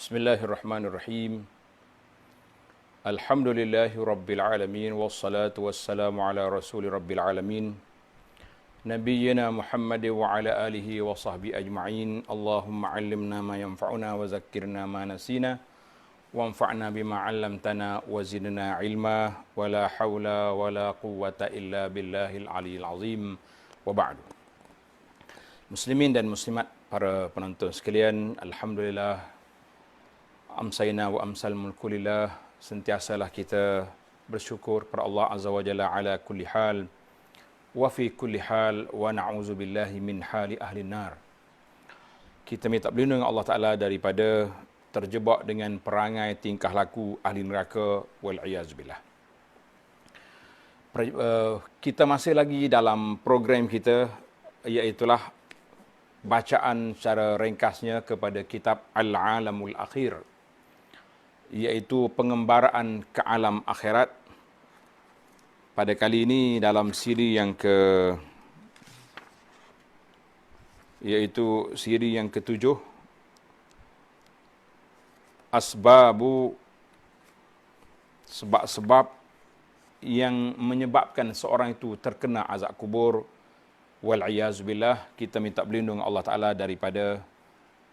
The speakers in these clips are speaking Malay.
Bismillahirrahmanirrahim. Alhamdulillahi rabbil alamin wassalatu wassalamu ala rasuli rabbil alamin nabiyyina Muhammad wa ala alihi wa sahbihi ajma'in. Allahumma 'allimna ma yanfa'una wa zakkirna ma nasina wanfa'na bima 'allamtana wa zidna ilma wa la haula wa la quwwata illa billahil aliyil azim. Wa ba'du. Muslimin dan muslimat, para penonton sekalian, alhamdulillah, amsayna wa amsal mulkulillah, sentiasalah kita bersyukur kepada Allah Azza wa Jalla ala kulli hal wa fi kulli hal wa na'udzu billahi min hali ahli nar. Kita minta perlindungan Allah Ta'ala daripada terjebak dengan perangai tingkah laku ahli neraka wal iyaz billah. Kita masih lagi dalam program kita, iaitulah bacaan secara ringkasnya kepada kitab Al-Alamul Akhir, iaitu pengembaraan ke alam akhirat. Pada kali ini dalam siri yang iaitu siri yang ke-7, asbabu, sebab-sebab yang menyebabkan seorang itu terkena azab kubur wal-iyazubillah. Kita minta perlindungan Allah Ta'ala daripada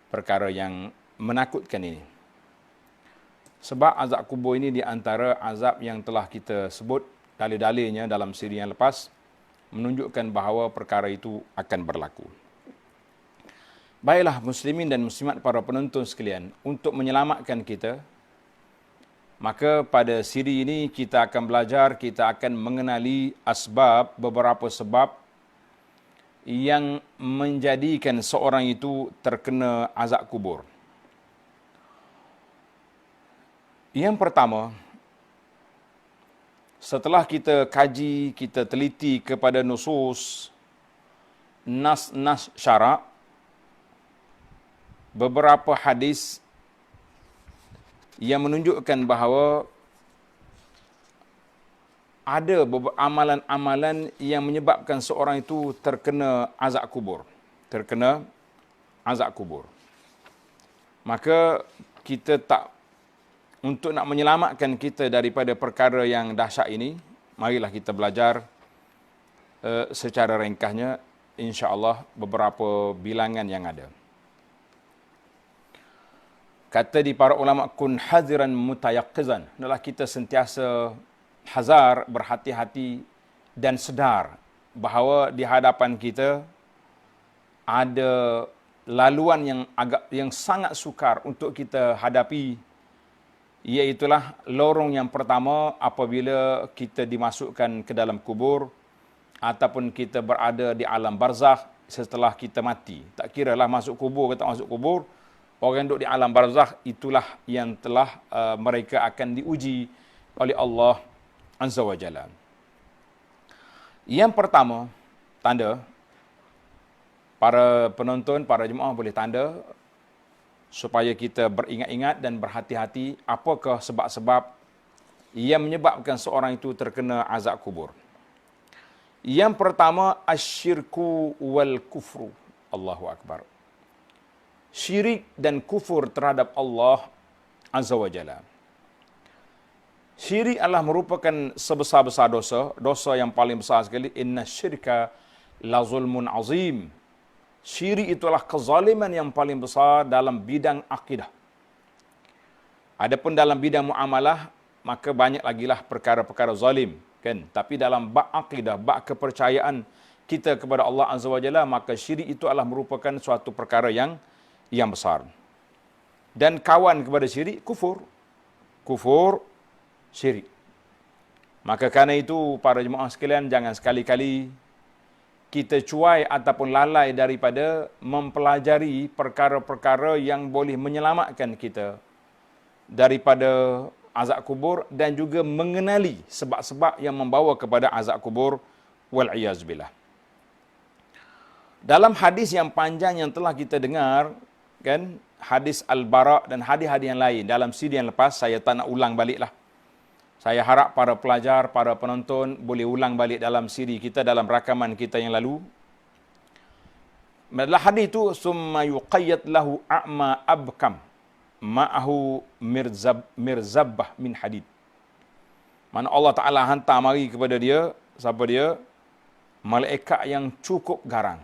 perkara yang menakutkan ini. Sebab azab kubur ini di antara azab yang telah kita sebut dalil-dalilnya dalam siri yang lepas, menunjukkan bahawa perkara itu akan berlaku. Baiklah muslimin dan muslimat, para penonton sekalian, untuk menyelamatkan kita, maka pada siri ini kita akan belajar, kita akan mengenali asbab, beberapa sebab yang menjadikan seorang itu terkena azab kubur. Yang pertama, setelah kita kaji, kita teliti kepada nusus, nas syarak, beberapa hadis yang menunjukkan bahawa ada amalan-amalan yang menyebabkan seorang itu terkena azab kubur. Terkena azab kubur. Maka kita untuk nak menyelamatkan kita daripada perkara yang dahsyat ini, marilah kita belajar secara ringkasnya, insya-Allah, beberapa bilangan yang ada. Kata di para ulama, kun haziran mutayaqqizan, adalah kita sentiasa hazar, berhati-hati dan sedar bahawa di hadapan kita ada laluan yang sangat sukar untuk kita hadapi, iaitulah lorong yang pertama apabila kita dimasukkan ke dalam kubur ataupun kita berada di alam barzakh setelah kita mati. Tak kiralah masuk kubur ke tak masuk kubur, orang duduk di alam barzakh itulah yang telah mereka akan diuji oleh Allah Azza wa Jalla. Yang pertama, tanda, para penonton, para jemaah boleh tanda supaya kita beringat-ingat dan berhati-hati apakah sebab-sebab yang menyebabkan seorang itu terkena azab kubur. Yang pertama, asyirku wal kufru. Allahu Akbar. Syirik dan kufur terhadap Allah Azza wa Jalla. Syirik adalah merupakan sebesar-besar dosa, dosa yang paling besar sekali. Inna syirka la zulmun azim. Syirik itulah kezaliman yang paling besar dalam bidang akidah. Adapun dalam bidang muamalah, maka banyak lagilah perkara-perkara zalim, kan? Tapi dalam bab akidah, bab kepercayaan kita kepada Allah Azza wa Jalla, maka syirik itu adalah merupakan suatu perkara yang besar. Dan kawan kepada syirik, kufur. Kufur, syirik. Maka kerana itu, para jemaah sekalian, jangan sekali-kali kita cuai ataupun lalai daripada mempelajari perkara-perkara yang boleh menyelamatkan kita daripada azab kubur dan juga mengenali sebab-sebab yang membawa kepada azab kubur wal-iyazbillah. Dalam hadis yang panjang yang telah kita dengar, kan, hadis Al-Bara dan hadis-hadis yang lain dalam siri yang lepas, saya tak nak ulang baliklah. Saya harap para pelajar, para penonton boleh ulang balik dalam siri kita, dalam rakaman kita yang lalu. Dalam hadis itu, summa yuqayyad lahu a'ma abkam. ma'ahu mirzabbah min hadid. Mana Allah Ta'ala hantar mari kepada dia, siapa dia? Malaikat yang cukup garang.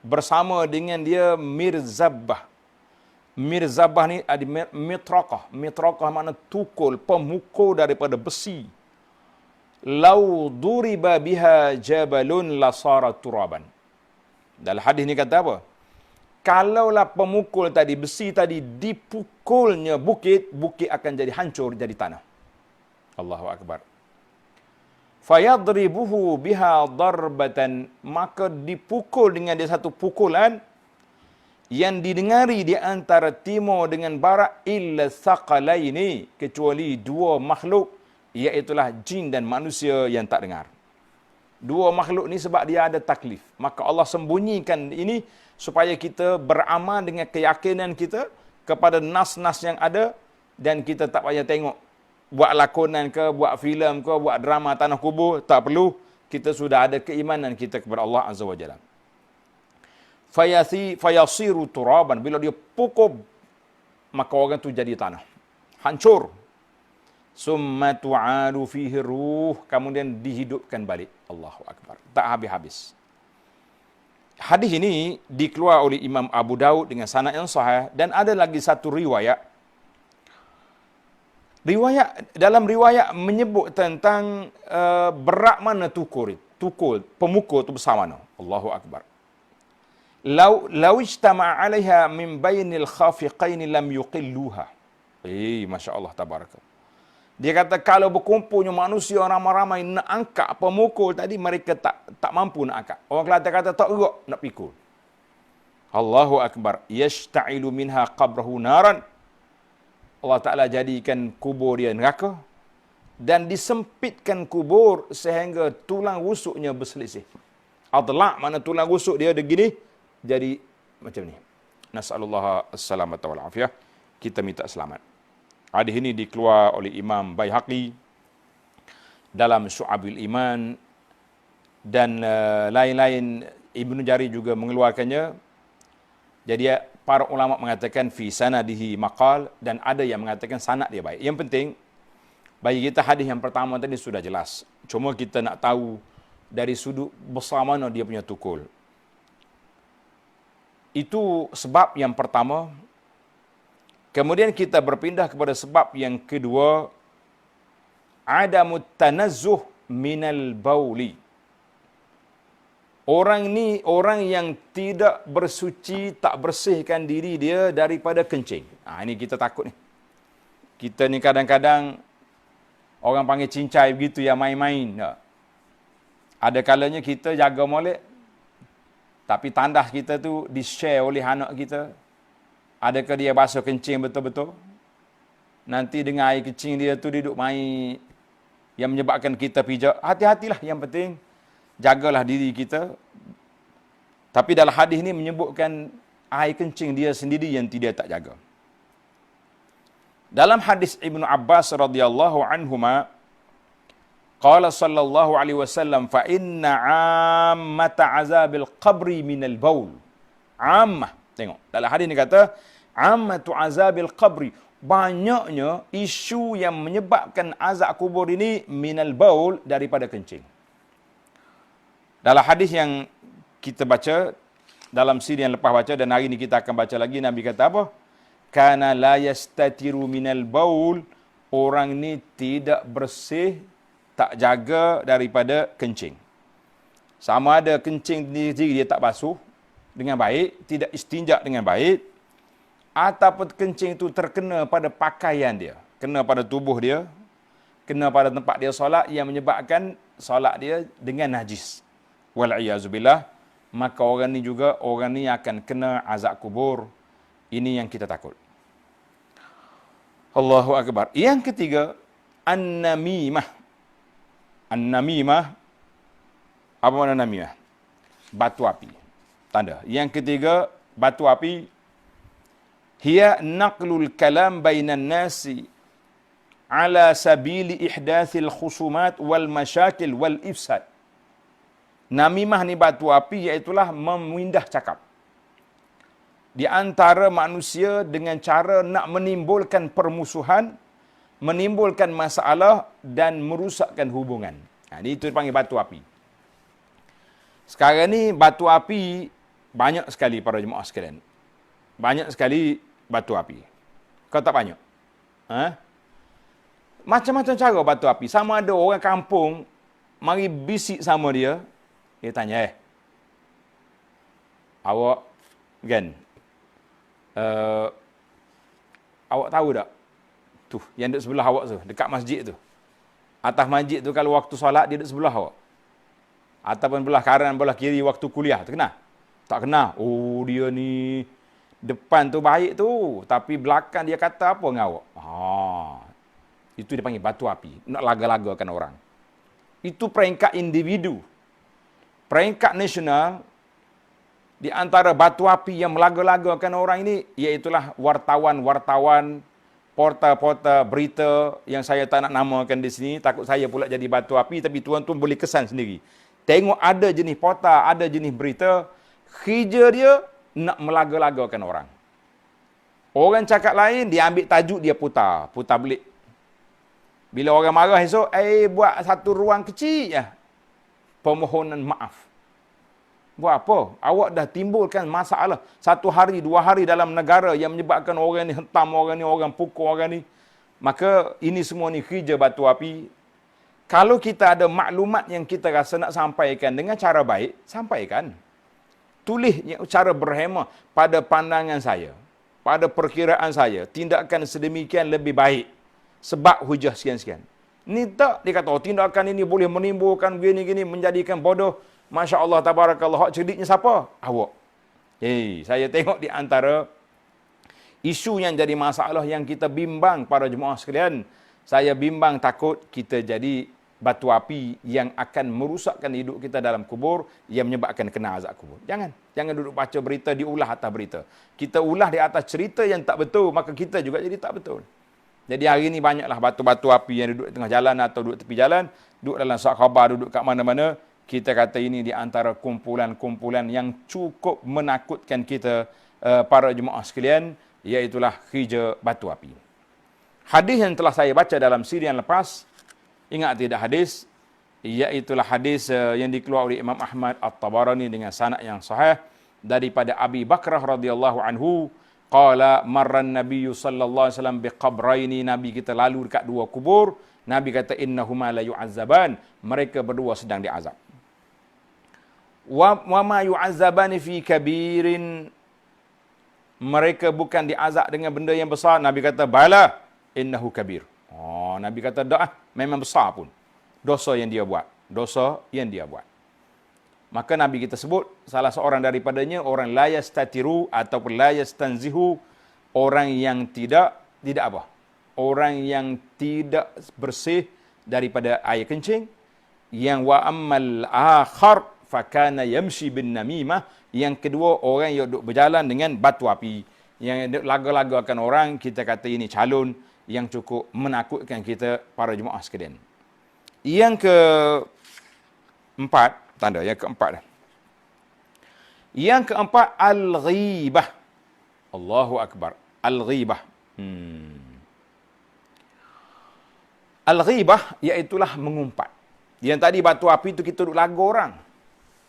Bersama dengan dia mirzabbah. Mirzabbah ni ada mitraqah. Mitraqah makna tukul, pemukul daripada besi. Lau duriba biha jabalun lasara turaban. Dalam hadis ni kata apa? Kalaulah pemukul tadi, besi tadi dipukulnya bukit, bukit akan jadi hancur, jadi tanah. Allahu Akbar. Fayadribuhu biha darbatan, maka dipukul dengan dia satu pukulan yang didengari di antara timur dengan barat, illa thaqalaini, kecuali dua makhluk, iaitulah jin dan manusia yang tak dengar. Dua makhluk ni sebab dia ada taklif. Maka Allah sembunyikan ini supaya kita beramal dengan keyakinan kita kepada nas-nas yang ada, dan kita tak payah tengok buat lakonan ke, buat filem ke, buat drama tanah kubur, tak perlu. Kita sudah ada keimanan kita kepada Allah Azza wa Jalla. Fayasiru turaban, bila dia pukul, maka orang tu jadi tanah, hancur. Summa tu'alu fihi ruh, kemudian dihidupkan balik. Allahu Akbar. Tak habis-habis. Hadis ini dikeluar oleh Imam Abu Daud dengan sanad yang sahih, dan ada lagi satu riwayat. Dalam riwayat menyebut tentang berat mana tukul, pemukul itu besar mana. Allahu Akbar. Lau ijtama'a 'alaiha min bainil khafiqain lam yuqilluha. Masya Allah, tabaraka. Dia kata kalau berkumpulnya manusia ramai-ramai nak angkat pemukul tadi, mereka tak mampu nak angkat. Orang Kelantan kata tak gerak nak pikul. Allahu Akbar. Yashta'ilu minha qabrahu naran. Allah Ta'ala jadikan kubur dia neraka, dan disempitkan kubur sehingga tulang rusuknya berselisih. Adla' mana tulang rusuk dia begini, jadi macam ni. Nas'alullah as-salamata wal afiyah. Kita minta selamat. Hadis ini dikeluar oleh Imam Baihaqi dalam Syu'abul Iman, dan lain-lain. Ibnu Jarir juga mengeluarkannya. Jadi para ulama mengatakan fi sanadihi maqal, dan ada yang mengatakan sanad dia baik. Yang penting bagi kita hadis yang pertama tadi sudah jelas. Cuma kita nak tahu dari sudut besar mana dia punya tukul. Itu sebab yang pertama. Kemudian kita berpindah kepada sebab yang kedua, adamut tanazzuh minal bauli. Orang ni orang yang tidak bersuci, tak bersihkan diri dia daripada kencing. Ini kita takut ni. Kita ni kadang-kadang orang panggil cincai begitu, yang main-main. Ada kalanya kita jaga molek, tapi tandas kita tu di-share oleh anak kita. Adakah dia basuh kencing betul-betul? Nanti dengan air kencing dia tu duduk main, yang menyebabkan kita pijak. Hati-hatilah, yang penting jagalah diri kita. Tapi dalam hadis ni menyebutkan air kencing dia sendiri yang tidak tak jaga. Dalam hadis Ibnu Abbas radhiyallahu anhuma, qala sallallahu alaihi wasallam, fa inna 'ammata 'azabil qabri minal baul. Ammah, tengok dalam hadis ni kata ammatu 'azabil qabri, banyaknya isu yang menyebabkan azab kubur ini minal baul, daripada kencing. Dalam hadis yang kita baca dalam siri yang lepas baca, dan hari ini kita akan baca lagi, Nabi kata apa? Kana la yastatiru minal baul, orang ni tidak bersih, tak jaga daripada kencing. Sama ada kencing diri dia tak basuh dengan baik, tidak istinja dengan baik, ataupun kencing itu terkena pada pakaian dia, kena pada tubuh dia, kena pada tempat dia solat, yang menyebabkan solat dia dengan najis. Wal'iyazubillah, maka orang ni juga, orang ni akan kena azab kubur. Ini yang kita takut. Allahu Akbar. Yang ketiga, an-namimah. An-namimah, apa makna namimah? Batu api. Tanda. Yang ketiga, batu api. Hiya naqlul kalam bainan nasi ala sabili ihdathil khusumat wal masyakil wal ifsad. Namimah ni batu api, iaitulah memindah cakap. di antara manusia dengan cara nak menimbulkan permusuhan, menimbulkan masalah dan merusakkan hubungan. Itu dipanggil batu api. Sekarang ni batu api banyak sekali para jemaah sekalian. Banyak sekali batu api. Kau tak banyak? Macam-macam cara batu api. Sama ada orang kampung mari bisik sama dia. Dia tanya, awak kan? Awak tahu tak? Tu, yang duduk sebelah awak tu, dekat masjid tu. Atas masjid tu kalau waktu solat dia duduk sebelah awak. Ataupun belah kanan, belah kiri waktu kuliah. Tu kenal? Tak kenal. Oh, dia ni depan tu baik tu, tapi belakang dia kata apa dengan awak? Itu dia panggil batu api. Nak laga-lagakan orang. Itu peringkat individu. Peringkat nasional, di antara batu api yang melaga-lagakan orang ini, iaitulah wartawan-wartawan, portal-portal berita yang saya tak nak namakan di sini, takut saya pula jadi batu api, tapi tuan-tuan boleh kesan sendiri. Tengok ada jenis portal, ada jenis berita, kerja dia nak melaga-lagakan orang. Orang cakap lain, dia ambil tajuk, dia putar belik. Bila orang marah esok, buat satu ruang kecil je, permohonan maaf. Buat apa? Awak dah timbulkan masalah. 1 hari, 2 hari dalam negara yang menyebabkan orang ni hentam orang ni, orang pukul orang ni. Maka ini semua ni kerja batu api. Kalau kita ada maklumat yang kita rasa nak sampaikan dengan cara baik, sampaikan. Tulis cara berhemah pada pandangan saya, pada perkiraan saya, tindakan sedemikian lebih baik sebab hujah sekian-sekian. Ni tak, dia kata, tindakan ini boleh menimbulkan gini-gini, menjadikan bodoh. Masya Allah, tabarakallah. Hak cerdiknya siapa? Awak. Saya tengok di antara isu yang jadi masalah yang kita bimbang para jemaah sekalian. Saya bimbang takut kita jadi batu api yang akan merusakkan hidup kita dalam kubur, yang menyebabkan kena azab kubur. Jangan duduk baca berita, diulah atas berita. Kita ulah di atas cerita yang tak betul, maka kita juga jadi tak betul. Jadi hari ini banyaklah batu-batu api yang duduk di tengah jalan atau duduk tepi jalan, duduk dalam surat khabar, duduk kat mana-mana. Kita kata ini di antara kumpulan-kumpulan yang cukup menakutkan kita para jemaah sekalian, iaitulah kerja batu api. Hadis yang telah saya baca dalam siri yang lepas, ingat tidak hadis? Iaitulah hadis yang dikeluarkan oleh Imam Ahmad At-Tabarani dengan sanad yang sahih daripada Abi Bakrah radhiyallahu anhu, qala marran nabiyyu sallallahu alaihi wasallam biqabraini, nabi kita lalu dekat 2 kubur. Nabi kata innahuma la yu'azzaban, mereka berdua sedang diazab. Wa ma yu'azzabani fi kabirin, mereka bukan diazab dengan benda yang besar. Nabi kata bala innahu kabir. Nabi kata dah, memang besar pun dosa yang dia buat. Maka Nabi kita sebut salah seorang daripadanya orang la yastatiru ataupun la yastanzihu, orang yang tidak apa? Orang yang tidak bersih daripada air kencing. Yang wa ammal akhar fakana yamshi bin namimah, yang kedua orang yang duduk berjalan dengan batu api, yang laga-lagakan orang. Kita kata ini calon yang cukup menakutkan kita para jemaah sekalian. Yang keempat, tanda yang keempat dah. Yang keempat, al-ghibah. Allahu Akbar. Al-ghibah. Al-ghibah iaitulah mengumpat. Yang tadi batu api itu kita duduk laga orang.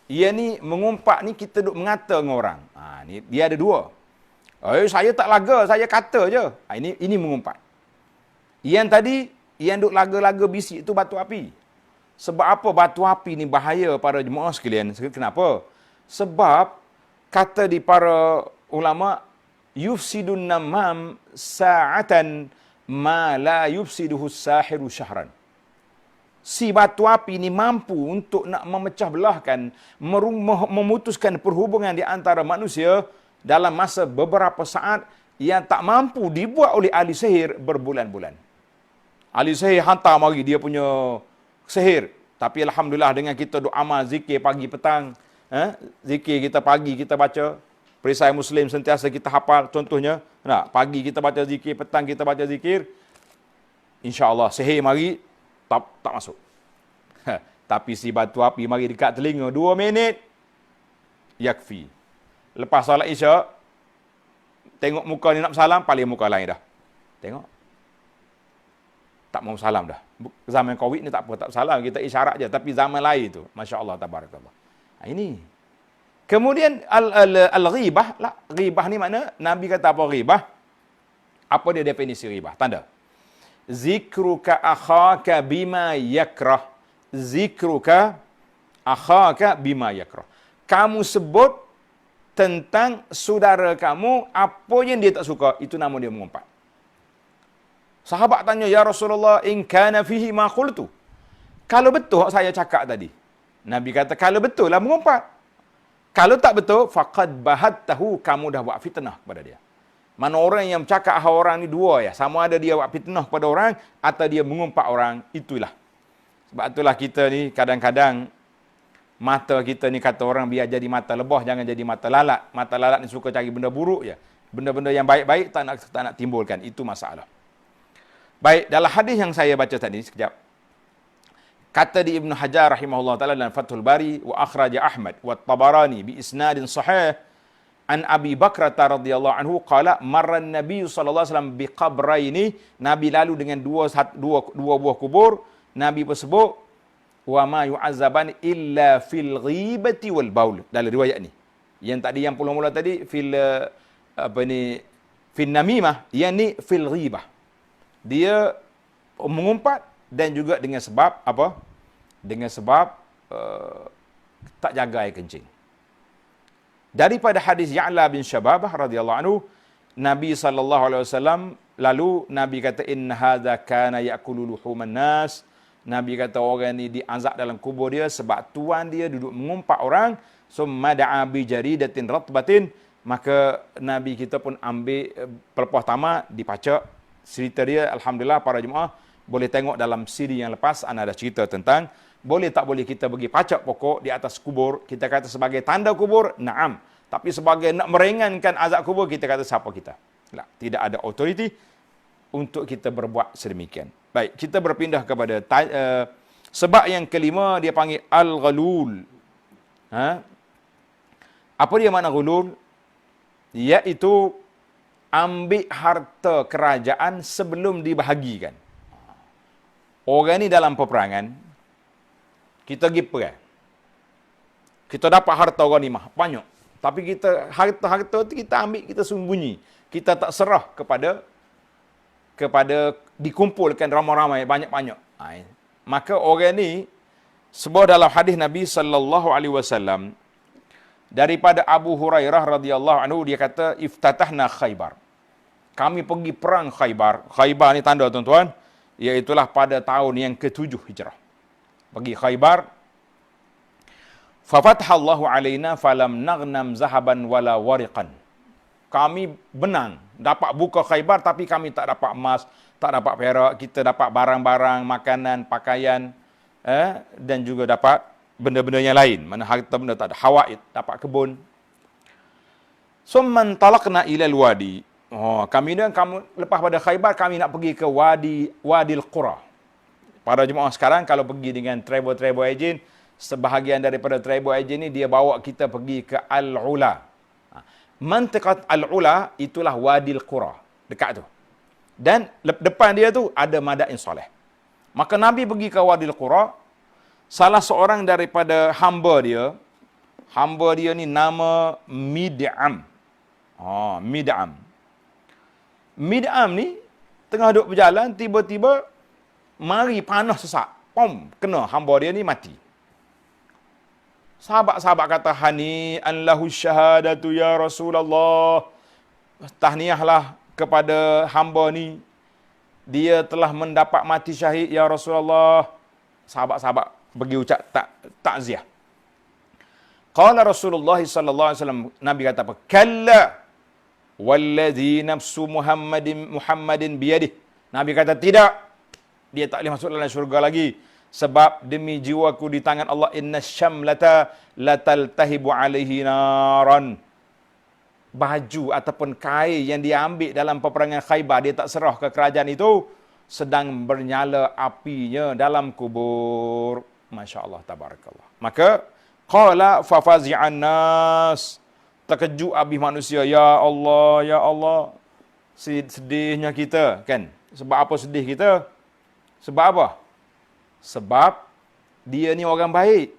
Ia ni mengumpat ni kita duduk mengata dengan orang. Ni dia ada 2. Saya tak laga, saya kata je. Ini mengumpat. Yang tadi yang duk laga-laga bisik itu batu api. Sebab apa batu api ni bahaya para jemaah sekalian? Kenapa? Sebab kata di para ulama, yufsidun namam sa'atan ma la yufsiduhu sahiru syahran. Si batu api ni mampu untuk nak memecah belahkan, memutuskan perhubungan di antara manusia dalam masa beberapa saat yang tak mampu dibuat oleh ahli sihir berbulan-bulan. Ahli sihir hantar mari dia punya sihir. Tapi alhamdulillah dengan kita doa amal zikir pagi petang, zikir kita pagi kita baca, perisai Muslim sentiasa kita hafal. Contohnya, pagi kita baca zikir, petang kita baca zikir, insya-Allah sihir mari tak masuk. Tapi si batu api mari dekat telinga 2 minit yakfi. Lepas solat Isyak tengok muka ni nak salam, paling muka lain dah. Tengok. Tak mau salam dah. Zaman Covid ni tak apa, tak salam. Kita isyarat je. Tapi zaman lain tu, Masya Allah, tabarakallah. Ini. Kemudian, al-ghibah lah. Ghibah ni makna, Nabi kata apa ghibah? Apa dia definisi ghibah? Tanda. Zikruka akhaka bima yakrah. Zikruka akhaka bima yakrah. Kamu sebut tentang saudara kamu, apa yang dia tak suka, itu nama dia mengumpat. Sahabat tanya, Ya Rasulullah, in kana fihi ma qultu. Kalau betul saya cakap tadi. Nabi kata, kalau betul lah mengumpat. Kalau tak betul, faqad bahattahu, kamu dah buat fitnah kepada dia. Mana orang yang cakap orang ni dua ya. Sama ada dia buat fitnah kepada orang, atau dia mengumpat orang, itulah. Sebab itulah kita ni, kadang-kadang, mata kita ni kata orang biar jadi mata lebah, jangan jadi mata lalat. Mata lalat ni suka cari benda buruk je. Benda-benda yang baik-baik tak nak timbulkan. Itu masalah. Baik, dalam hadis yang saya baca tadi, sekejap. Kata di Ibn Hajar rahimahullah ta'ala dalam Fathul Bari, wa akhraja Ahmad wa Tabarani bi isnadin sahih an Abi Bakrata radhiyallahu anhu qala marra Nabi sallallahu alaihi wasallam bi qabraini. Nabi lalu dengan dua buah kubur. Nabi bersebut, wa ma yu'azzaban illa fil ghibati wal baul. Dalam riwayat ni. Yang tadi yang mula-mula tadi fil fil namimah, yang ni fil ghibah. Dia mengumpat dan juga dengan sebab apa? Dengan sebab tak jaga air kencing. Daripada hadis Ya'la bin Syababah radhiyallahu anhu, Nabi sallallahu alaihi wasallam lalu Nabi kata inna hadza kana ya'kulu luhuman nas. Nabi kata orang ni diazab dalam kubur dia sebab tuan dia duduk mengumpat orang, summa da'a bi jaridatin ratbatin, maka Nabi kita pun ambil pelepah tamak dipacak. Cerita dia alhamdulillah para jemaah boleh tengok dalam CD yang lepas, ana ada cerita tentang boleh tak boleh kita bagi pacak pokok di atas kubur. Kita kata sebagai tanda kubur, na'am. Tapi sebagai nak meringankan azab kubur, kita kata siapa kita. Tidak ada autoriti untuk kita berbuat sedemikian. Baik, kita berpindah kepada sebab yang kelima, dia panggil al-ghalul. Apa dia makna ghulul? Iaitu ambil harta kerajaan sebelum dibahagikan. Orang ni dalam peperangan, kita pergi perang. Kita dapat harta orang ni banyak. Tapi kita harta tu kita ambil, kita sembunyi. Kita tak serah kepada dikumpulkan ramai-ramai, banyak-banyak. Maka orang ni, sebuah dalam hadis Nabi sallallahu alaihi wasallam daripada Abu Hurairah radhiyallahu anhu, dia kata iftatahna Khaybar. Kami pergi perang Khaybar. Khaybar ni tanda tuan-tuan, iaitulah pada tahun yang ke-7 Hijrah. Pergi Khaybar. Fafathallahu alaina falam naghnam zahaban wala wariqan. Kami benang, dapat buka Khaybar tapi kami tak dapat emas, tak dapat perak, kita dapat barang-barang, makanan, pakaian, dan juga dapat benda-benda yang lain. Mana harta benda tak ada, hawaid, dapat kebun. Summan talaqna ilal wadi. Kami lepas pada Khaybar, kami nak pergi ke Wadil Qura. Para jemaah sekarang kalau pergi dengan travel agent, sebahagian daripada travel agent ni dia bawa kita pergi ke Al-Ula. Mantiqat Al-Ula itulah Wadil Qura, dekat tu. Dan depan dia tu ada Madain Saleh. Maka Nabi pergi ke Wadil Qura. Salah seorang daripada hamba dia ni nama Mid'am. Mid'am. Mid'am ni tengah duduk berjalan, tiba-tiba mari panah sesak. Pom, kena hamba dia ni mati. Sahabat-sahabat kata, hani'an lahu syahadatu ya Rasulullah. Tahniahlah kepada hamba ni. Dia telah mendapat mati syahid ya Rasulullah. Sahabat-sahabat pergi ucap takziah. Qala Rasulullah sallallahu alaihi wasallam, Nabi kata apa? Kalla wallazi nafsu Muhammadin biyadih. Nabi kata tidak. Dia tak boleh masuk dalam syurga lagi. Sebab demi jiwaku di tangan Allah, inna syamlata lataltahibu alaihi naran. Baju ataupun kain yang dia ambil dalam peperangan Khaybar, dia tak serah ke kerajaan itu, sedang bernyala apinya dalam kubur. Masya Allah, tabarakallah. Maka qala fafazi'an nas, terkejut habis manusia. Ya Allah, ya Allah. Sedihnya kita, kan? Sebab apa sedih kita? Sebab apa? Sebab dia ni orang baik.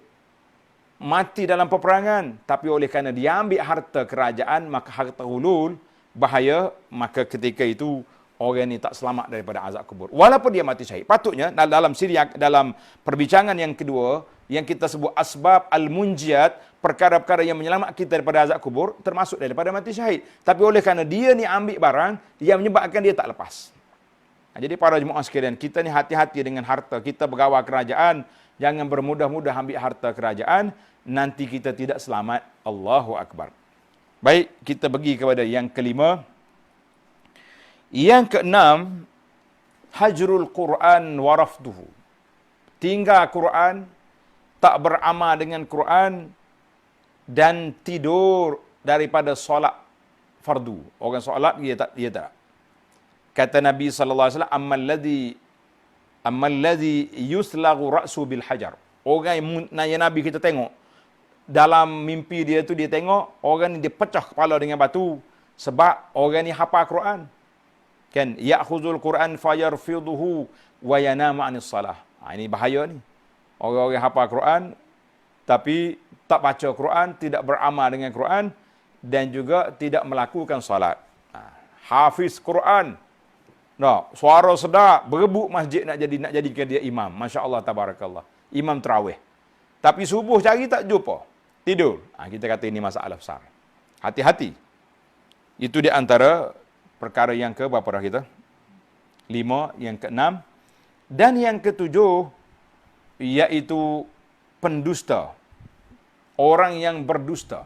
Mati dalam peperangan. Tapi oleh kerana dia ambil harta kerajaan, maka harta hulul, bahaya, maka ketika itu orang ni tak selamat daripada azab kubur. Walaupun dia mati syahid. Patutnya dalam perbincangan yang kedua, yang kita sebut asbab al-munjiat, perkara-perkara yang menyelamat kita daripada azab kubur, termasuk daripada mati syahid. Tapi oleh kerana dia ni ambil barang, yang menyebabkan dia tak lepas. Jadi para jemaah sekalian, kita ni hati-hati dengan harta. Kita pegawai kerajaan, jangan bermudah-mudah ambil harta kerajaan, nanti kita tidak selamat. Allahu Akbar. Baik, kita pergi kepada yang kelima. Yang keenam, hajrul Quran wa rafduhu. Tinggal Quran, tak beramal dengan Quran, dan tidur daripada solat fardu. Orang solat, dia tak. Kata Nabi SAW, ammal ladzi yuslaghu ra'su bil hajar. Orang yang Nabi kita tengok, dalam mimpi dia tu dia tengok, orang ni dia pecah kepala dengan batu. Sebab orang ni hafal Quran. Kan, ya'khuzul Quran fayarfiduhu wa yanamu 'anis salah. Ini bahaya ni. Orang-orang hafal Quran, tapi tak baca Quran, tidak beramal dengan Quran, dan juga tidak melakukan salat. Hafiz Quran. Suara sedap, berebut masjid nak jadikan dia imam. Masya Allah, tabarakallah. Imam terawih. Tapi subuh cari tak jumpa. Tidur. Kita kata ini masalah besar. Hati-hati. Itu di antara perkara yang ke berapa dah kita? 5, yang ke-6. Dan yang ke-7, iaitu pendusta. Orang yang berdusta.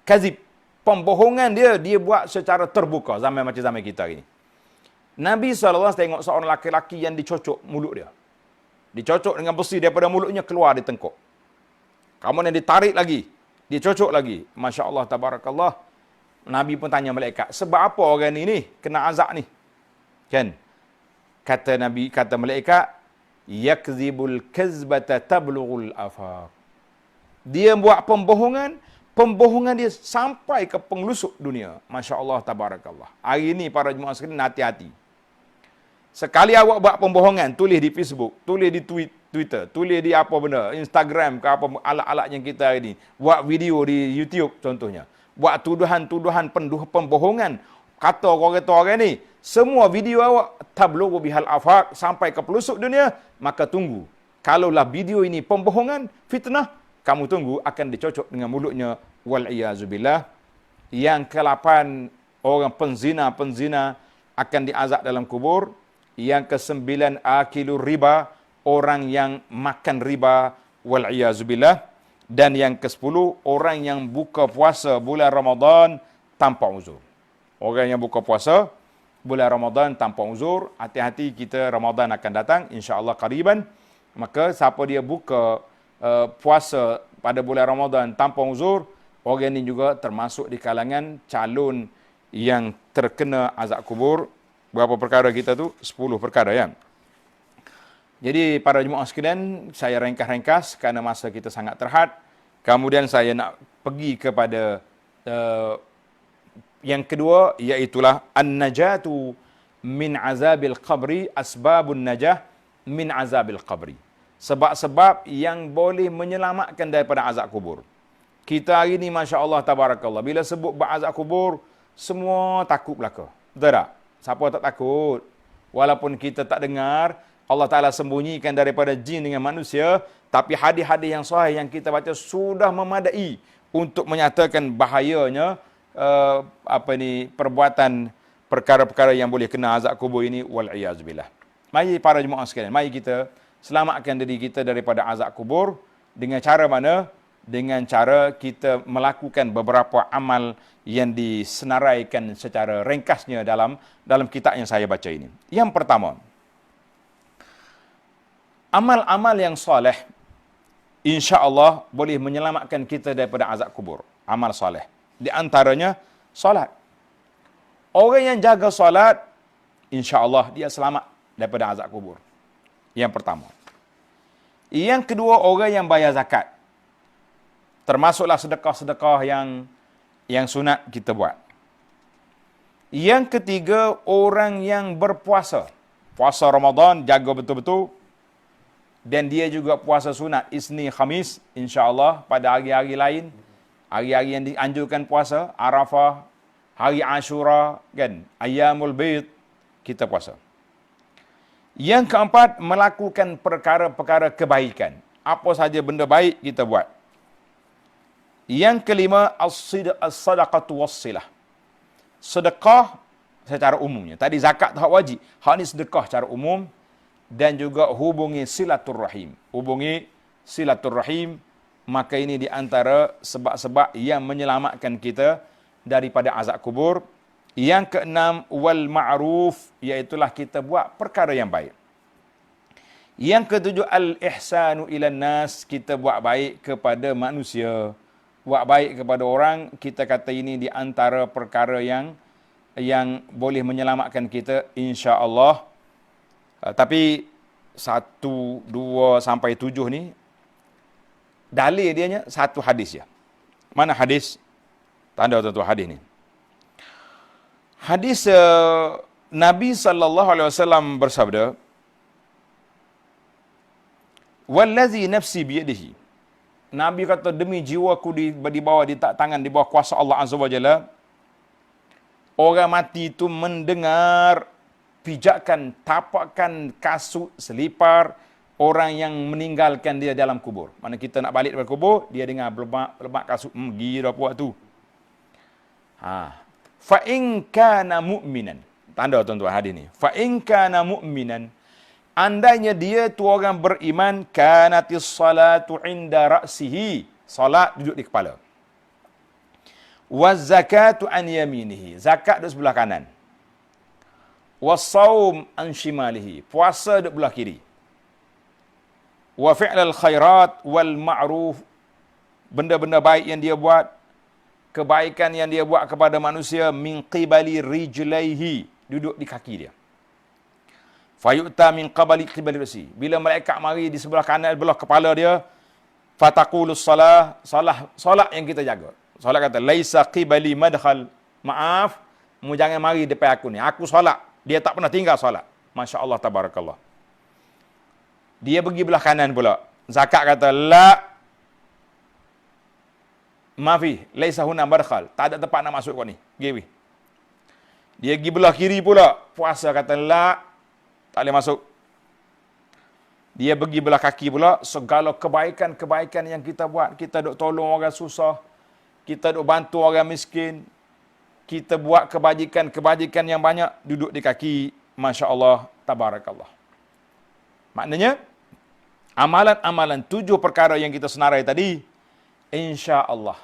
Kazib. Pembohongan dia buat secara terbuka. Zaman macam zaman kita ini. Nabi SAW tengok seorang laki-laki yang dicocok mulut dia. Dicocok dengan besi daripada mulutnya, keluar di tengkuk. Kemudian ditarik lagi. Dicocok lagi. Masya Allah, tabarakallah. Nabi pun tanya malaikat, sebab apa orang ni kena azab ni? Kan? Kata Nabi, kata malaikat, yakzibul kazbata tablughul afaq. Dia buat pembohongan, pembohongan dia sampai ke pengelusuk dunia. Masya Allah, tabarakallah. Hari ini para jemaah sekalian, hati-hati. Sekali awak buat pembohongan, tulis di Facebook, tulis di Twitter, tulis di apa benda, Instagram ke apa, alat-alat yang kita hari ini. Buat video di YouTube contohnya. Buat tuduhan-tuduhan pembohongan. Kata orang ni, semua video awak tablughu bihal afaq sampai ke pelosok dunia, maka tunggu. Kalaulah video ini pembohongan, fitnah, kamu tunggu akan dicocok dengan mulutnya. Wal'iyazubillah. Yang ke-8, orang penzina akan diazab dalam kubur. Yang ke-9, akilur riba, orang yang makan riba. Wal'iyazubillah. Dan yang ke-10, orang yang buka puasa bulan Ramadan tanpa uzur. Orang yang buka puasa bulan Ramadan tanpa uzur, hati-hati, kita Ramadan akan datang, insya-Allah qariban. Maka siapa dia buka puasa pada bulan Ramadan tanpa uzur, orang ini juga termasuk di kalangan calon yang terkena azab kubur. Berapa perkara kita tu? 10 perkara, ya. Jadi para jemaah sekalian, saya ringkas-ringkas kerana masa kita sangat terhad. Kemudian saya nak pergi kepada yang kedua, iaitulah an-najatu min azabil qabri, asbabun najah min azabil qabri. Sebab-sebab yang boleh menyelamatkan daripada azab kubur. Kita hari ni Masya Allah, tabarakallah, bila sebut azab kubur, semua takut belaka. Betul tak? Siapa tak takut? Walaupun kita tak dengar, Allah Ta'ala sembunyikan daripada jin dengan manusia, tapi hadis-hadis yang sahih yang kita baca sudah memadai untuk menyatakan bahayanya perbuatan perkara-perkara yang boleh kena azab kubur ini. Wal'iyazubillah. Mari para jemaah sekalian, mari kita selamatkan diri kita daripada azab kubur. Dengan cara mana? Dengan cara kita melakukan beberapa amal yang disenaraikan secara ringkasnya dalam kitab yang saya baca ini. Yang pertama, amal-amal yang soleh, insya-Allah boleh menyelamatkan kita daripada azab kubur. Amal soleh. Di antaranya, solat. Orang yang jaga solat, insya-Allah dia selamat daripada azab kubur. Yang pertama. Yang kedua, orang yang bayar zakat. Termasuklah sedekah-sedekah yang sunat kita buat. Yang ketiga, orang yang berpuasa. Puasa Ramadan, jaga betul-betul. Dan dia juga puasa sunat Isni Khamis, insya-Allah pada hari-hari lain. Hari-hari yang dianjurkan puasa, Arafah, hari Ashura, kan? Ayyamul Bid, kita puasa. Yang keempat, melakukan perkara-perkara kebaikan. Apa saja benda baik kita buat. Yang kelima, as-sadaqatu was-silah. Sedekah secara umumnya. Tadi zakat tak wajib. Hak ni sedekah secara umum. Dan juga hubungi silaturrahim. Hubungi silaturrahim. Maka ini di antara sebab-sebab yang menyelamatkan kita daripada azab kubur. Yang keenam, wal ma'ruf. Iaitulah kita buat perkara yang baik. Yang ketujuh, al-ihsanu ilan nas. Kita buat baik kepada manusia. Buat baik kepada orang, kita kata ini di antara perkara yang boleh menyelamatkan kita, insya-Allah. Tapi 1, 2 sampai 7 ni dalil dianya satu hadis ya. Mana hadis? Tanda tuan-tuan hadis ni. Hadis Nabi sallallahu alaihi wasallam bersabda, "Wallazi nafsi biyadihi." Nabi kata, demi jiwaku di bawah tangan, di bawah kuasa Allah Azza wa Jalla. Orang mati itu mendengar pijakan, tapakan, kasut, selipar orang yang meninggalkan dia dalam kubur. Mana kita nak balik dari kubur, dia dengar belebak kasut, gila puak tu. Fa in kana mu'minan. Tanda tuan-tuan hadis ni. Fa in kana mu'minan. Andainya dia tu orang beriman, kanatis salatu inda ra'sihi. Salat duduk di kepala. Waz zakatu an yaminihi. Zakat duduk sebelah kanan. Was-saum an shimalihi. Puasa duduk belah kiri. Wa fi'lal khairat wal ma'ruf. Benda-benda baik yang dia buat, kebaikan yang dia buat kepada manusia, min qibali rijlaihi. Duduk di kaki dia. Fayu'ta min qibali rasi. Bila malaikat mari di sebelah kanan, belah kepala dia, fataqulus salat yang kita jaga. Solat kata, laisa qibali madkhal. Maaf, mu jangan mari depan aku ni. Aku solat. Dia tak pernah tinggal solat. Masya Allah, tabarakallah. Dia pergi belah kanan pula. Zakat kata, la mafi, laisa huna madkhal. Tak ada tempat nak masuk kau ni. Pergi. Dia pergi belah kiri pula. Puasa kata, la, tak boleh masuk. Dia pergi belah kaki pula. Segala kebaikan-kebaikan yang kita buat. Kita duk tolong orang susah. Kita duk bantu orang miskin. Kita buat kebajikan-kebajikan yang banyak. Duduk di kaki. Masya Allah. Tabarakallah. Maknanya, amalan-amalan 7 perkara yang kita senarai tadi, insya Allah,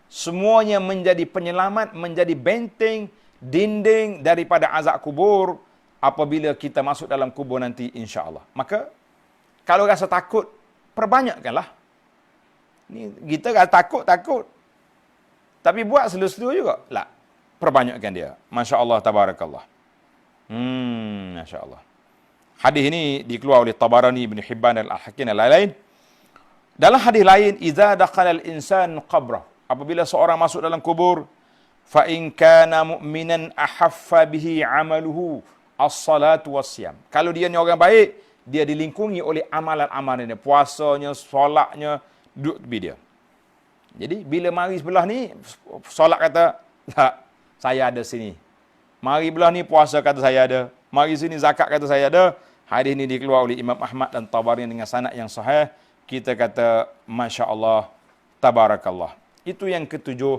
semuanya menjadi penyelamat, menjadi benteng, dinding daripada azab kubur, apabila kita masuk dalam kubur nanti, insya Allah. Maka, kalau rasa takut, perbanyakkanlah. Ni kita rasa takut. Tapi buat selu-selu juga. La, perbanyakkan dia. Masya Allah, tabarakallah. Masya Allah. Hadis ini dikeluar oleh Tabarani, Ibn Hibban, Al-Hakim, dan lain-lain. Dalam hadis lain, idza dakhala al-insan qabrah. Apabila seorang masuk dalam kubur, fa in kana mu'minan ahaffa bihi 'amaluhu as-salatu was-siyam. Kalau dia ni orang baik, dia dilingkungi oleh amalan-amalannya, puasanya, solatnya, duduk tepi dia. Jadi bila mari sebelah ni, solat kata, tak, saya ada sini. Mari belah ni, puasa kata saya ada. Mari sini, zakat kata saya ada. Hadis ini dikeluar oleh Imam Ahmad dan Tabarani dengan sanad yang sahih. Kita kata, Masya Allah, tabarakallah. Itu yang ketujuh.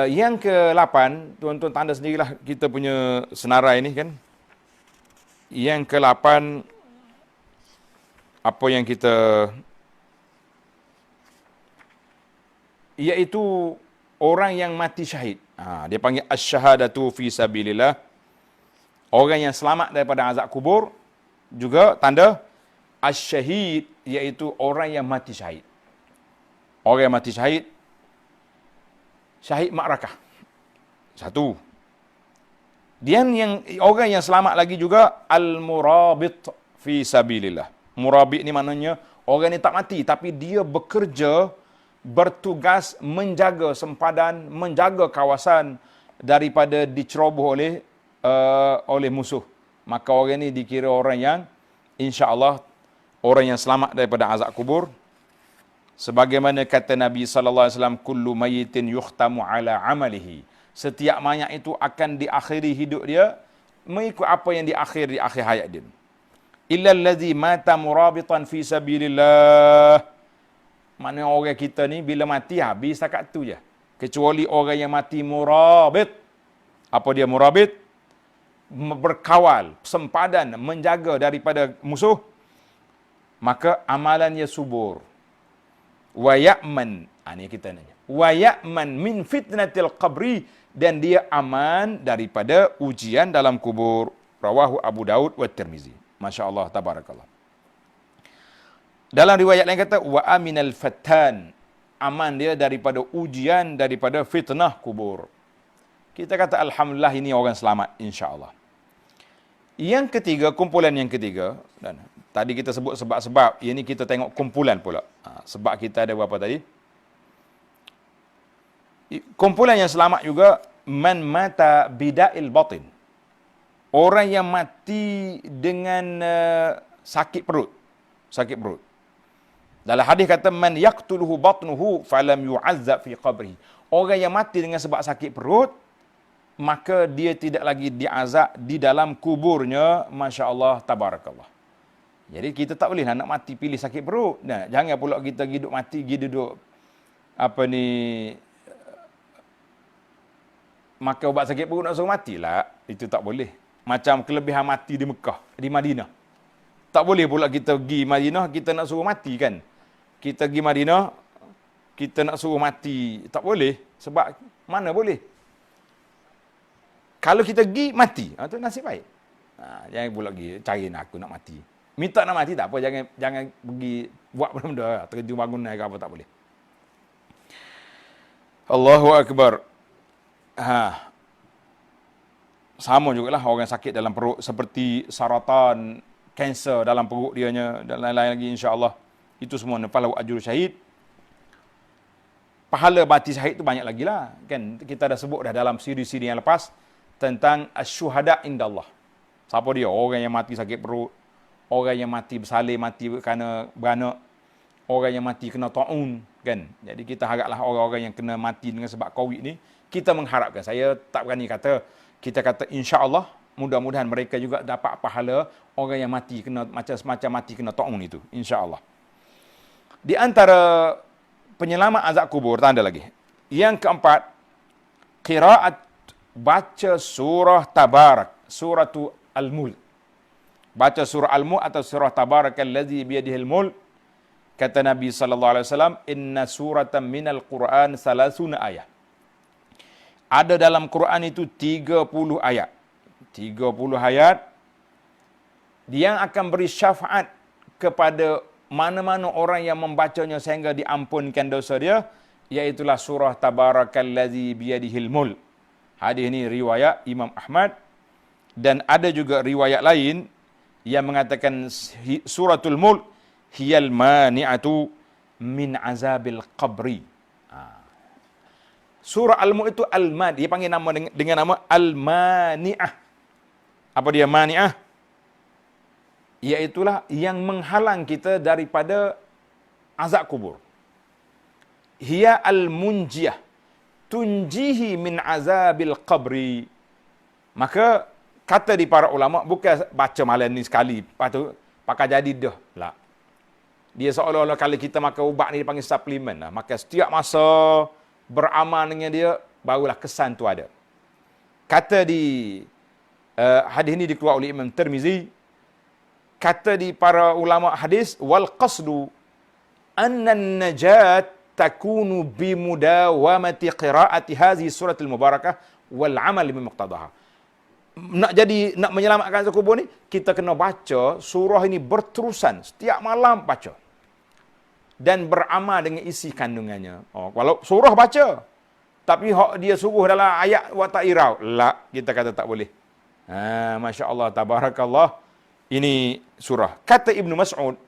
Yang ke-8, tuan-tuan tanda sendirilah kita punya senarai ini kan. Yang ke-8, apa yang kita, iaitu orang yang mati syahid. Dia panggil asyhadatu fi sabilillah. Orang yang selamat daripada azab kubur. Juga tanda asyhid, iaitu orang yang mati syahid. Orang yang mati syahid, syahid ma'rakah. Satu. Dan yang orang yang selamat lagi juga al-murabit fi sabilillah. Murabit ni maknanya Orang ni tak mati, tapi dia bekerja, bertugas menjaga sempadan, menjaga kawasan daripada diceroboh oleh musuh. Maka orang ni dikira orang yang insya-Allah orang yang selamat daripada azab kubur. Sebagaimana kata Nabi sallallahu alaihi wasallam, kullu mayyitin yukhtamu ala amalihi. Setiap mayat itu akan diakhiri hidup dia mengikut apa yang di akhir hayat dia. Illa allazi mata murabitan fi sabilillah. Mana orang kita ni bila mati habis setakat tu je. Kecuali orang yang mati murabit. Apa dia murabit? Berkawal, sempadan, menjaga daripada musuh. Maka amalannya subur. Wa ya'man, ini kita nanya. Wa ya'man min fitnatil qabri, dan dia aman daripada ujian dalam kubur. Rawahu Abu Daud wa Tirmizi. Masya Allah, tabarakallah. Dalam riwayat lain kata, wa aminal fattan, aman dia daripada ujian, daripada fitnah kubur. Kita kata alhamdulillah ini orang selamat, insya-Allah. Yang ketiga, kumpulan yang ketiga, dan tadi kita sebut sebab-sebab, ini kita tengok kumpulan pula. Sebab kita ada berapa tadi? Kumpulan yang selamat juga, man mata bida'il batin. Orang yang mati dengan sakit perut. Sakit perut. Dalam hadis kata, man yaqtuluhu batnuhu falam yu'azzab fi qabrihi. Orang yang mati dengan sebab sakit perut, maka dia tidak lagi diazab di dalam kuburnya. Masya Allah, tabarakallah. Jadi kita tak boleh nak mati pilih sakit perut. Nah, jangan pula kita hidup mati, duduk makan ubat sakit perut nak suruh matilah. Itu tak boleh. Macam kelebihan mati di Mekah, di Madinah. Tak boleh pula kita pergi Madinah, kita nak suruh mati kan. Kita pergi Madinah, kita nak suruh mati. Tak boleh. Sebab mana boleh? Kalau kita pergi, mati. Itu nasib baik. Jangan pula pergi cari aku nak mati. Minta nak mati tak apa. Jangan pergi buat benda-benda. Terjun bangunan ke apa, tak boleh. Allahu Akbar. Sama jugalah orang sakit dalam perut. Seperti saratan, kanser dalam perut dianya, dan lain-lain lagi insya-Allah. Itu semua nafal ajur syahid. Pahala mati syahid tu banyak lagi lah. Kan kita dah sebut dah dalam siri-siri yang lepas tentang asyuhada indallah. Siapa dia? Orang yang mati sakit perut, orang yang mati bersalin, mati kerana beranak, orang yang mati kena taun, kan. Jadi kita haraplah orang-orang yang kena mati dengan sebab COVID ni, kita mengharapkan, saya tak berani kata, kita kata insya-Allah mudah-mudahan mereka juga dapat pahala orang yang mati kena macam mati kena taun itu, insya-Allah. Di antara penyelamat azab kubur, tanda lagi. Yang keempat, qiraat, baca surah Tabarak, suratu Al-Mulk. Baca surah Al-Mulk atau surah Tabarakallazi biyadihil mulk. Kata Nabi sallallahu alaihi wasallam, inna suratan minal Quran 30 ayat. Ada dalam Quran itu 30 ayat. 30 ayat yang akan beri syafaat kepada mana-mana orang yang membacanya sehingga diampunkan dosa dia, iaitulah surah Tabarakallazi biyadihil mulk. Hadis ini riwayat Imam Ahmad, dan ada juga riwayat lain yang mengatakan suratul mulk hiyal mani'atu min azabil qabri. Surah Al-Mulk itu Al-Mani, dia panggil nama dengan nama Al-Mani'ah. Apa dia Mani'ah? Iaitulah yang menghalang kita daripada azab kubur. Hiya al-munjiyah, tunjihi min azabil qabri. Maka kata di para ulama, bukan baca malam ni sekali, lepas tu pakai jadi dah. Tak. Dia seolah-olah kalau kita makan ubat ni dipanggil suplemen lah. Maka setiap masa beramal dengan dia, barulah kesan tu ada. Kata di hadis ini dikeluarkan oleh Imam Tirmizi, kata di para ulama hadis, wal qasdu anna an-najat takunu bi mudawamati qiraati hadhihi suratul mubarakah wal amal bimuqtadaha. Nak menyelamatkan azab kubur ni, kita kena baca surah ini berterusan setiap malam baca dan beramal dengan isi kandungannya. Kalau surah baca, tapi hak dia suruh dalam ayat wa ta'irau, la, kita kata tak boleh. Masya-Allah, tabarakallah. Ini surah. Kata Ibnu Mas'ud,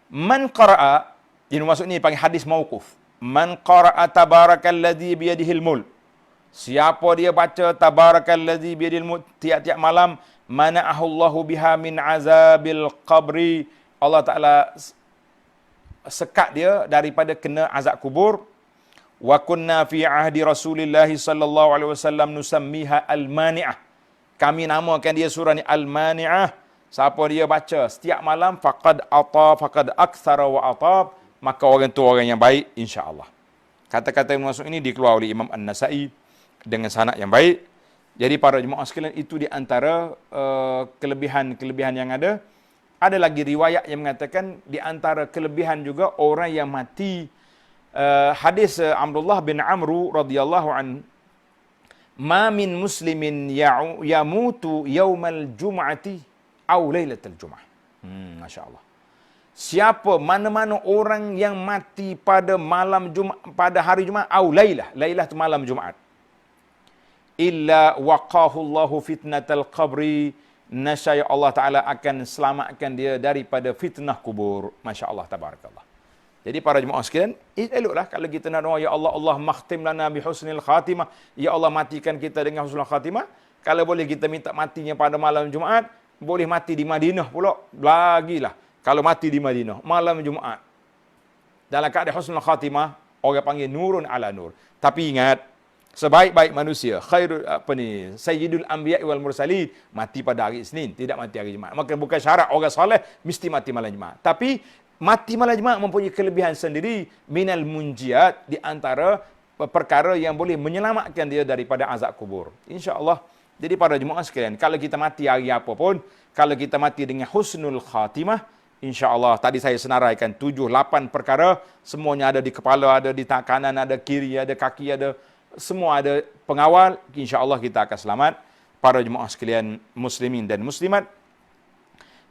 Man qara'a, ini maksud ni panggil hadis mauquf. Man qara'a tabarakalladzi biyadihil mulk. Siapa dia baca tabarakalladzi biyadihil mulk tiap-tiap malam, mana'ahu Allahu biha min azabil qabri. Allah Taala sekat dia daripada kena azab kubur. Wa kunna fi ahdi Rasulillah sallallahu alaihi wasallam nusammiha al-mani'ah. Kami namakan dia surah ni al-mani'ah. Siapa dia baca setiap malam, faqad aktsara wa atab, maka orang tu orang yang baik insya-Allah. Kata-kata yang masuk ini dikeluar oleh Imam An-Nasa'i dengan sanad yang baik. Jadi para jemaah sekalian, itu di antara kelebihan-kelebihan yang ada. Ada lagi riwayat yang mengatakan di antara kelebihan juga orang yang mati, hadis Abdullah bin Amru radhiyallahu an, ma min muslimin yamutu yaumal jum'ati aw lailatul jum'ah. Masya-Allah. Siapa mana-mana orang yang mati pada malam Jumaat, pada hari Jumaat, au lailah tu malam Jumaat, illa waqahu Allahu fitnatal qabri, nasya Allah Taala akan selamatkan dia daripada fitnah kubur. Masya-Allah, tabarakallah. Jadi para jemaah sekalian, eloklah kalau kita nak doa, ya Allah, Allah makhtim lana bi husnil khatimah, ya Allah matikan kita dengan husnul khatimah. Kalau boleh kita minta matinya pada malam Jumaat, boleh mati di Madinah pula, lagilah. Kalau mati di Madinah malam Jumaat dalam keadaan husnul khatimah, orang panggil nurun ala nur. Tapi ingat, sebaik-baik manusia, sayyidul anbiya wal mursalin, mati pada hari Isnin, tidak mati hari Jumaat. Maka bukan syarat orang soleh mesti mati malam Jumaat. Tapi mati malam Jumaat mempunyai kelebihan sendiri, minal munjiat, di antara perkara yang boleh menyelamatkan dia daripada azab kubur. Insya-Allah. Jadi para jemaah sekalian, kalau kita mati hari apa pun, kalau kita mati dengan husnul khatimah, insya-Allah, tadi saya senaraikan 7-8 perkara, semuanya ada di kepala, ada di tangan kanan, ada kiri, ada kaki, ada semua, ada pengawal, insya-Allah kita akan selamat. Para jemaah sekalian muslimin dan muslimat.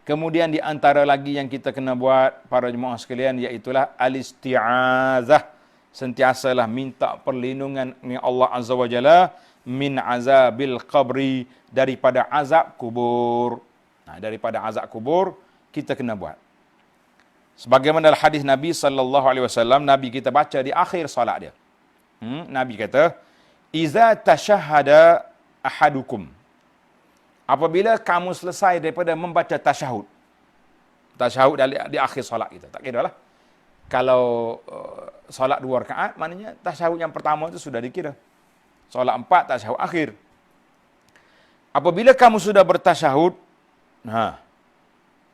Kemudian di antara lagi yang kita kena buat para jemaah sekalian, iaitulah al-isti'azah. Sentiasalah minta perlindungan dengan Allah Azza wa Jalla min azabil qabri, daripada azab kubur. Nah, daripada azab kubur kita kena buat. Sebagaimana hadis Nabi sallallahu alaihi wasallam, Nabi kita baca di akhir solat dia. Nabi kata, "Iza tashahhada ahadukum." Apabila kamu selesai daripada membaca tasyahud. Tasyahud di akhir solat kita. Tak kira lah. Kalau solat 2 rakaat, maknanya tasyahud yang pertama itu sudah dikira. Solat 4, tasyahud akhir. Apabila kamu sudah bertasyahud,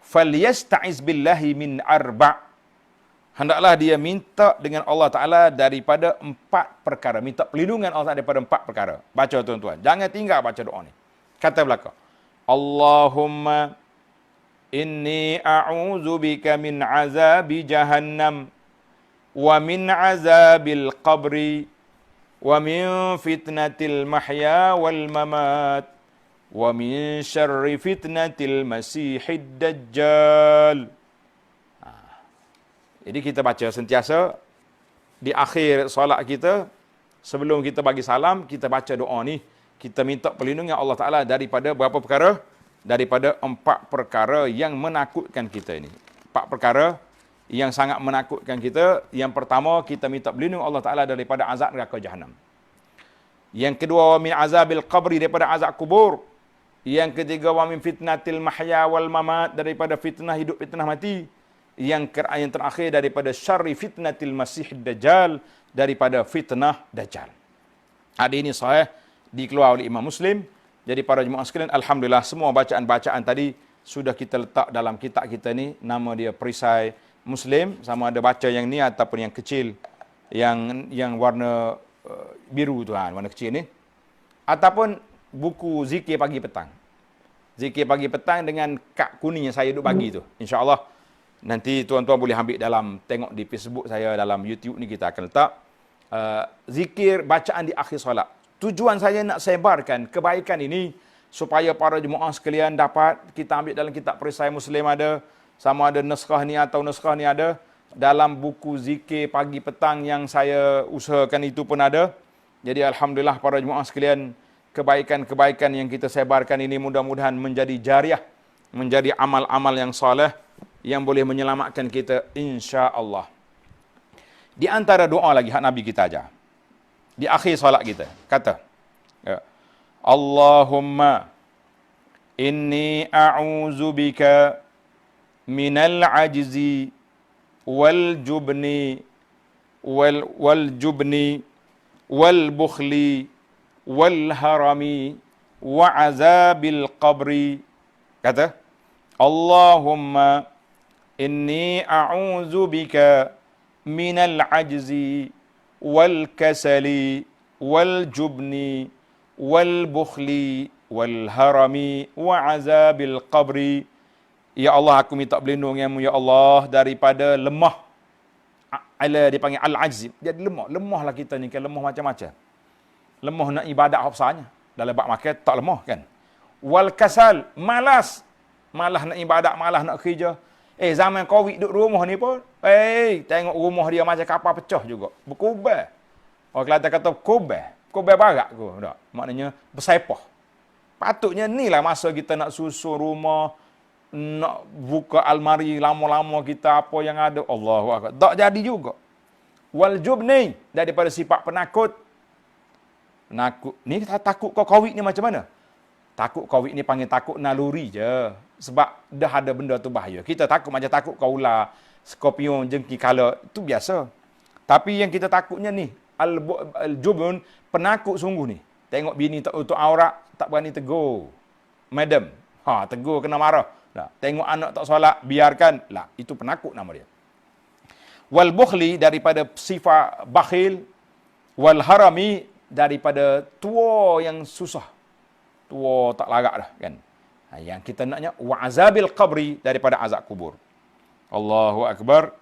falyasta'iz billahi min arba'. Hendaklah dia minta dengan Allah Ta'ala daripada 4 perkara. Minta perlindungan Allah Ta'ala daripada 4 perkara. Baca tuan-tuan. Jangan tinggal baca doa ni. Kata belakang. Allahumma inni a'udzu bika min azabi jahannam wa min azabil qabri wa min fitnatil mahya wal mamat wa min syarri fitnatil masihid dajjal. Jadi kita baca sentiasa di akhir solat kita, sebelum kita bagi salam, kita baca doa ni. Kita minta perlindungan Allah Ta'ala daripada berapa perkara? Daripada 4 perkara yang menakutkan kita ini. 4 perkara yang sangat menakutkan kita. Yang pertama, kita minta perlindungan Allah Ta'ala daripada azab neraka Jahannam. Yang kedua, min azabil qabri, daripada azab kubur. Yang ketiga, wa min fitnatil mahya wal mamat, daripada fitnah hidup, fitnah mati. Yang terakhir, daripada syarri fitnatil masih dajjal, daripada fitnah dajjal. Hadis ini sahih, dikeluar oleh Imam Muslim. Jadi para jemaah sekalian, alhamdulillah semua bacaan-bacaan tadi sudah kita letak dalam kitab kita ni. Nama dia Perisai Muslim, sama ada baca yang ni ataupun yang kecil, yang warna biru tu, warna kecil ni, ataupun buku zikir pagi petang. Zikir pagi petang dengan kad kuning yang saya duk bagi tu. Insya-Allah nanti tuan-tuan boleh ambil dalam, tengok di Facebook saya, dalam YouTube ni kita akan letak zikir bacaan di akhir solat. Tujuan saya nak sebarkan kebaikan ini supaya para jemaah sekalian dapat. Kita ambil dalam kitab Perisai Muslim ada, sama ada naskah ni atau naskah ni ada, dalam buku zikir pagi petang yang saya usahakan itu pun ada. Jadi alhamdulillah para jemaah sekalian, kebaikan-kebaikan yang kita sebarkan ini mudah-mudahan menjadi jariah, menjadi amal-amal yang soleh, yang boleh menyelamatkan kita insya-Allah. Di antara doa lagi hak Nabi kita ajar. Di akhir solat kita kata, ya, Allahumma inni a'udzubika minal ajzi wal jubni wal jubni wal bukhli wal harami wa azabil qabri. Kata, Allahumma inni a'udzubika minal ajzi wal kasali wal jubni wal bukhli wal harami wa azabil qabri. Ya Allah, aku minta perlindunganmu ya Allah daripada lemah. Dipanggil al-ajzi. Jadi lemah. Lemahlah kita ni kan, lemah macam-macam. Lemah nak ibadat apa sahaja. Dalam bab makan tak lemah kan. Wal kasal, malas. Malas nak ibadat, malas nak kerja. Zaman Covid duduk rumah ni pun, tengok rumah dia macam kapal pecah juga. Berkubah. Orang Kelantan kata kubah. Kubah barak ke. Tak. Maknanya bersepah. Patutnya inilah masa kita nak susun rumah, nak buka almari lama-lama kita apa yang ada. Allahu Akbar. Tak jadi juga. Wal jubni, daripada sifat penakut. Penakut. Ni takut kau Covid ni macam mana? Takut Covid ni panggil takut naluri je. Sebab dah ada benda tu bahaya. Kita takut macam takut kau ular, skorpion, jengki kala. Itu biasa. Tapi yang kita takutnya ni, al-jubun, penakut sungguh ni. Tengok bini tak tutup aurat, tak berani tegur. Madam, tegur kena marah. Nah, tengok anak tak solat, biarkan. Lah, itu penakut nama dia. Wal bukhli, daripada sifat bakhil. Wal harami, daripada tua yang susah. Tua tak larat dah kan. Yang kita naknya wa azabil qabri, daripada azab kubur. Allahu Akbar.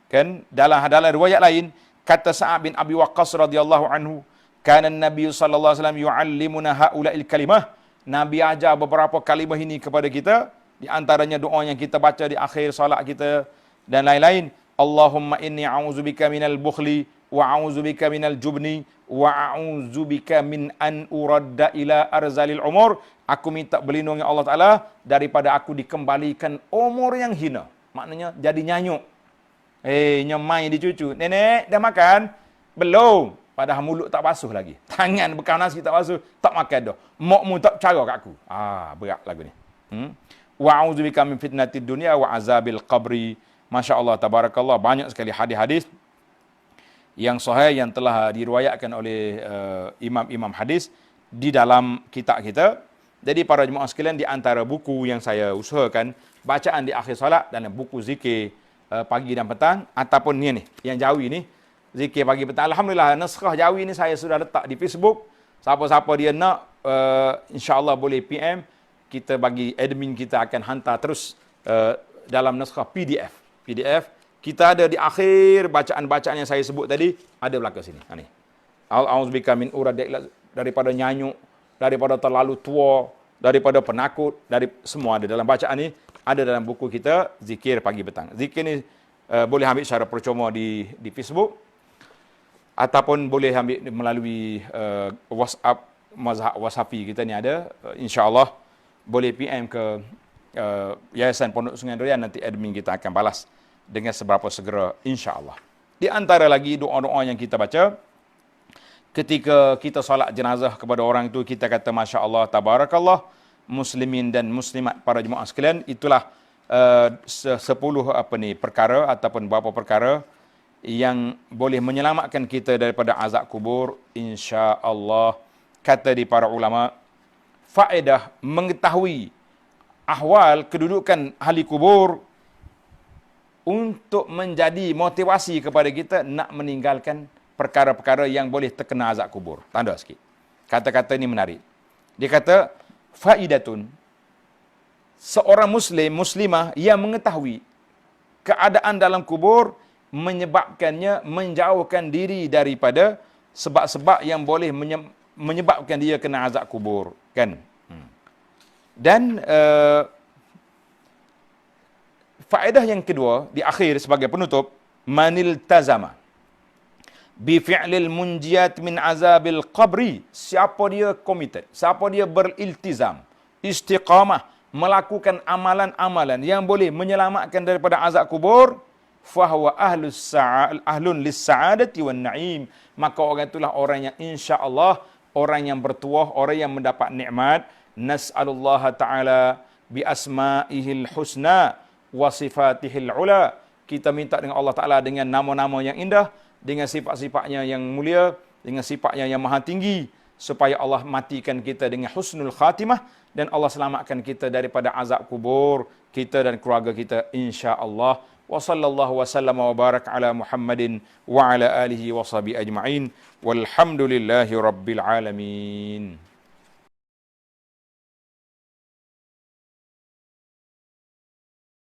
Kan dalam riwayat lain kata Sa'ad bin Abi Waqqas radhiyallahu anhu, kana Nabi sallallahu alaihi wasallam yu'allimuna haula'il kalimah. Nabi ajar beberapa kalimah ini kepada kita, di antaranya doa yang kita baca di akhir solat kita dan lain-lain. Allahumma inni a'udzubika minal bukhli wa a'udzubika minal jubni wa a'udzubika min an uradda ila arzalil umur. Aku minta berlindung ya Allah Ta'ala daripada aku dikembalikan umur yang hina. Maknanya jadi nyanyuk. Nyemai di cucu. Nenek, dah makan? Belum. Padahal mulut tak basuh lagi. Tangan bekas nasi tak basuh. Tak makan dah. Mokmu tak cara kat aku. Berat lagu ni. Wa a'udzubika min fitnatid dunya wa azabil qabri. Masya Allah, tabarakallah. Banyak sekali hadis-hadis yang sahih yang telah diriwayatkan oleh imam-imam hadis di dalam kitab kita. Jadi para jemaah sekalian, di antara buku yang saya usahakan bacaan di akhir solat dalam buku zikir pagi dan petang, ataupun ni yang Jawi ni, zikir pagi petang. Alhamdulillah, naskah Jawi ni saya sudah letak di Facebook. Siapa-siapa dia nak, insya-Allah boleh PM. Kita bagi admin kita akan hantar terus dalam naskah PDF. Kita ada di akhir bacaan-bacaan yang saya sebut tadi, ada belakang sini. Ni. A'udzubika min uradda, daripada nyanyuk, daripada terlalu tua, daripada penakut, dari semua ada dalam bacaan ni, ada dalam buku kita zikir pagi petang. Zikir ni boleh ambil secara percuma di Facebook, ataupun boleh ambil melalui WhatsApp mazhab Wasafi kita ni ada. InsyaAllah boleh PM ke Yayasan Pondok Sungai Durian, nanti admin kita akan balas dengan seberapa segera insya-Allah. Di antara lagi doa-doa yang kita baca ketika kita solat jenazah kepada orang itu, kita kata masya-Allah tabarakallah, muslimin dan muslimat para jemaah sekalian. Itulah 10 perkara ataupun beberapa perkara yang boleh menyelamatkan kita daripada azab kubur insya-Allah. Kata di para ulama, faedah mengetahui ahwal kedudukan ahli kubur untuk menjadi motivasi kepada kita nak meninggalkan perkara-perkara yang boleh terkena azab kubur. Tanda sikit. Kata-kata ini menarik. Dia kata, faidatun, seorang muslim, muslimah yang mengetahui keadaan dalam kubur menyebabkannya menjauhkan diri daripada sebab-sebab yang boleh menyebabkan dia kena azab kubur. Kan? Dan faedah yang kedua di akhir sebagai penutup, manil tazama bi fi'lil munjiyat min azabil qabri, siapa dia committed, siapa dia beriltizam, istiqamah melakukan amalan-amalan yang boleh menyelamatkan daripada azab kubur, fahuwa ahlun lis-sa'adati wan na'im, maka orang itulah orang yang insya-Allah orang yang bertuah, orang yang mendapat nikmat. Nas'alullaha ta'ala bi asma'ihil husna wa sifatihil ula. Kita minta dengan Allah Ta'ala dengan nama-nama yang indah, dengan sifat-sifatnya yang mulia, dengan sifatnya yang maha tinggi, supaya Allah matikan kita dengan husnul khatimah, dan Allah selamatkan kita daripada azab kubur, kita dan keluarga kita insya-Allah. Wa sallallahu wa sallam wa barak ala Muhammadin wa ala alihi wa sahbihi ajma'in. Walhamdulillahi rabbil alamin.